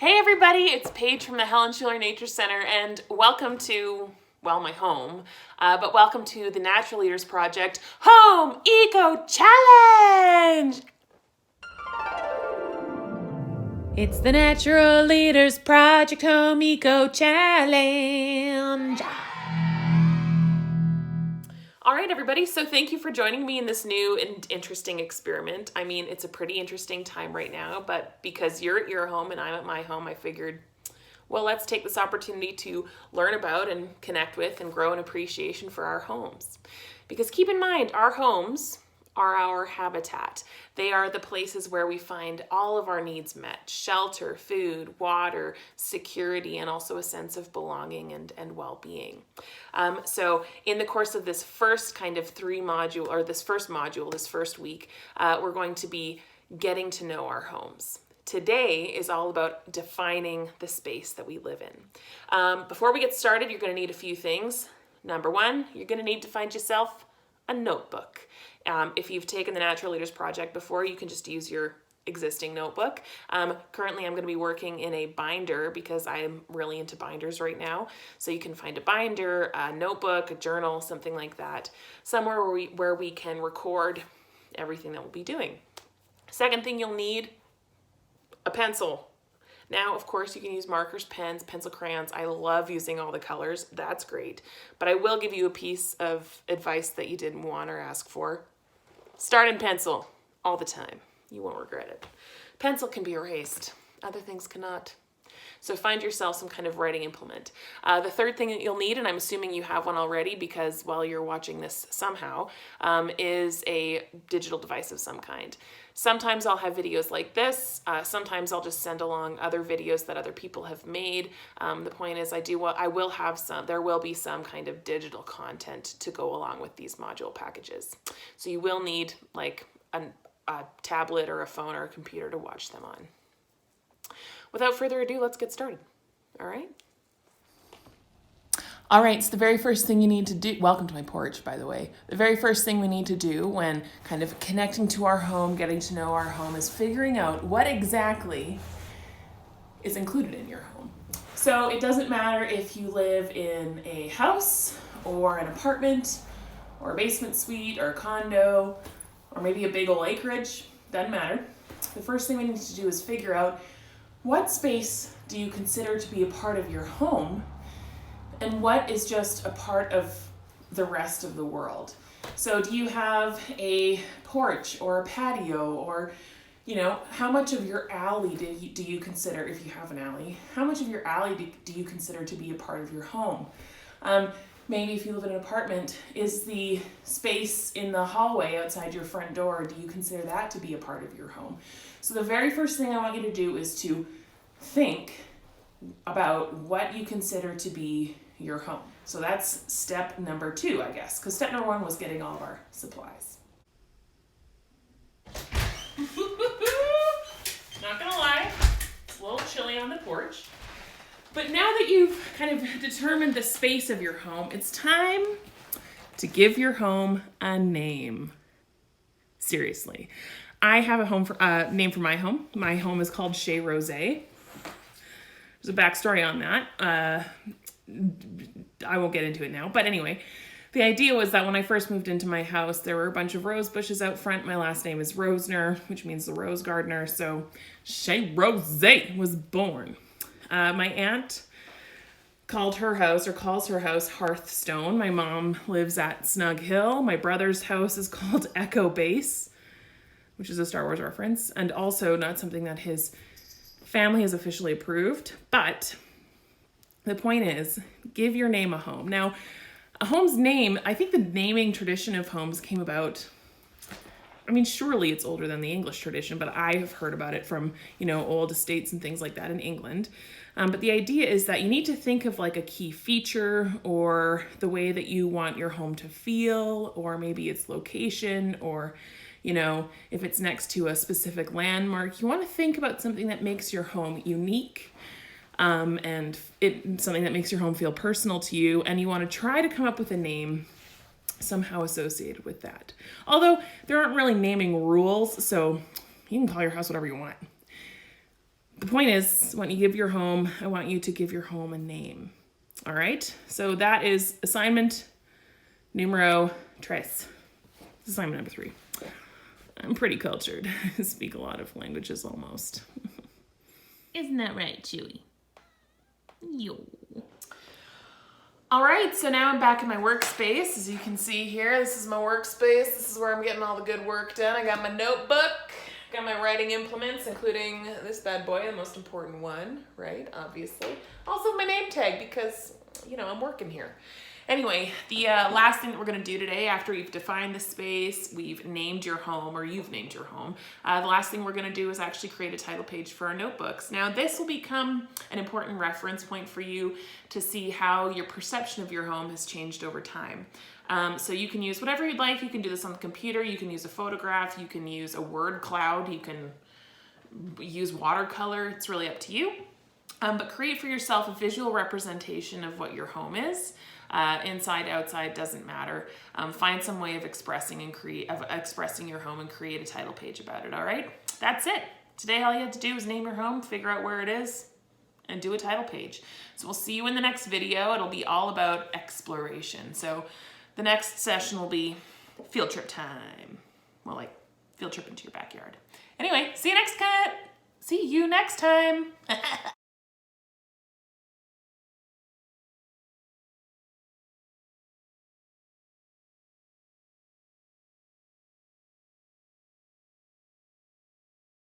Hey everybody, it's Paige from the Helen Schuler Nature Center and welcome to, well, my home, but welcome to the Natural Leaders Project Home Eco Challenge! It's the Natural Leaders Project Home Eco Challenge. All right, everybody, so thank you for joining me in this new and interesting experiment. I mean, it's a pretty interesting time right now, but because you're at your home and I'm at my home, I figured, well, let's take this opportunity to learn about and connect with and grow an appreciation for our homes. Because keep in mind, our homes are our habitat. They are the places where we find all of our needs met: shelter, food, water, security, and also a sense of belonging and well-being. So in the course of this first kind of this first week, we're going to be getting to know our homes. Today is all about defining the space that we live in. Before we get started, you're going to need a few things. Number one, you're going to need to find yourself a notebook. If you've taken the Natural Leaders Project before, you can just use your existing notebook. Currently, I'm going to be working in a binder because I'm really into binders right now. So you can find a binder, a notebook, a journal, something like that, somewhere where we can record everything that we'll be doing. Second thing you'll need, a pencil. Now, of course, you can use markers, pens, pencil crayons. I love using all the colors. That's great. But I will give you a piece of advice that you didn't want or ask for. Start in pencil all the time. You won't regret it. Pencil can be erased. Other things cannot. So find yourself some kind of writing implement. The third thing that you'll need, and I'm assuming you have one already because while you're watching this somehow, is a digital device of some kind. Sometimes I'll have videos like this. Sometimes I'll just send along other videos that other people have made. The point is there will be some kind of digital content to go along with these module packages. So you will need like a tablet or a phone or a computer to watch them on. Without further ado, let's get started. All right? All right, so the very first thing you need to do, welcome to my porch, by the way. The very first thing we need to do when kind of connecting to our home, getting to know our home, is figuring out what exactly is included in your home. So it doesn't matter if you live in a house or an apartment or a basement suite or a condo or maybe a big old acreage, doesn't matter. The first thing we need to do is figure out what space do you consider to be a part of your home and what is just a part of the rest of the world. So do you have a porch or a patio, or, how much of your alley do you consider, if you have an alley, how much of your alley do you consider to be a part of your home? Maybe if you live in an apartment, is the space in the hallway outside your front door, do you consider that to be a part of your home? So the very first thing I want you to do is to think about what you consider to be your home. So that's step number 2, I guess, because step number 1 was getting all of our supplies. Not gonna lie, it's a little chilly on the porch. But now that you've kind of determined the space of your home, it's time to give your home a name. Seriously. I have a name for my home. My home is called Chez Rose. There's a backstory on that. I won't get into it now. But anyway, the idea was that when I first moved into my house, there were a bunch of rose bushes out front. My last name is Rosner, which means the rose gardener. So Chez Rose was born. My aunt calls her house Hearthstone. My mom lives at Snug Hill. My brother's house is called Echo Base, which is a Star Wars reference, and also not something that his family has officially approved. But the point is, give your name a home. Now, a home's name, I think the naming tradition of homes came about, surely it's older than the English tradition, but I have heard about it from, old estates and things like that in England. But the idea is that you need to think of like a key feature or the way that you want your home to feel, or maybe its location, or if it's next to a specific landmark. You want to think about something that makes your home unique, and something that makes your home feel personal to you, and you want to try to come up with a name somehow associated with that. Although there aren't really naming rules, so you can call your house whatever you want. the point is, when you give your home, I want you to give your home a name. All right? So that is assignment numero tres. Assignment number 3. I'm pretty cultured. I speak a lot of languages almost. Isn't that right, Chewy? Yo. All right, so now I'm back in my workspace. As you can see here, this is my workspace. This is where I'm getting all the good work done. I got my notebook, got my writing implements, including this bad boy, the most important one, right? Obviously. Also my name tag because, you know, I'm working here. Anyway, the last thing that we're going to do today, after we've defined the space, we've named your home, or you've named your home, the last thing we're going to do is actually create a title page for our notebooks. Now, this will become an important reference point for you to see how your perception of your home has changed over time. So you can use whatever you'd like. You can do this on the computer. You can use a photograph. You can use a word cloud. You can use watercolor. It's really up to you. But create for yourself a visual representation of what your home is. Inside, outside, doesn't matter. Find some way of expressing your home and create a title page about it, all right? That's it. Today, all you have to do is name your home, figure out where it is, and do a title page. So we'll see you in the next video. It'll be all about exploration. So the next session will be field trip time. Well, like field trip into your backyard. Anyway, see you next time.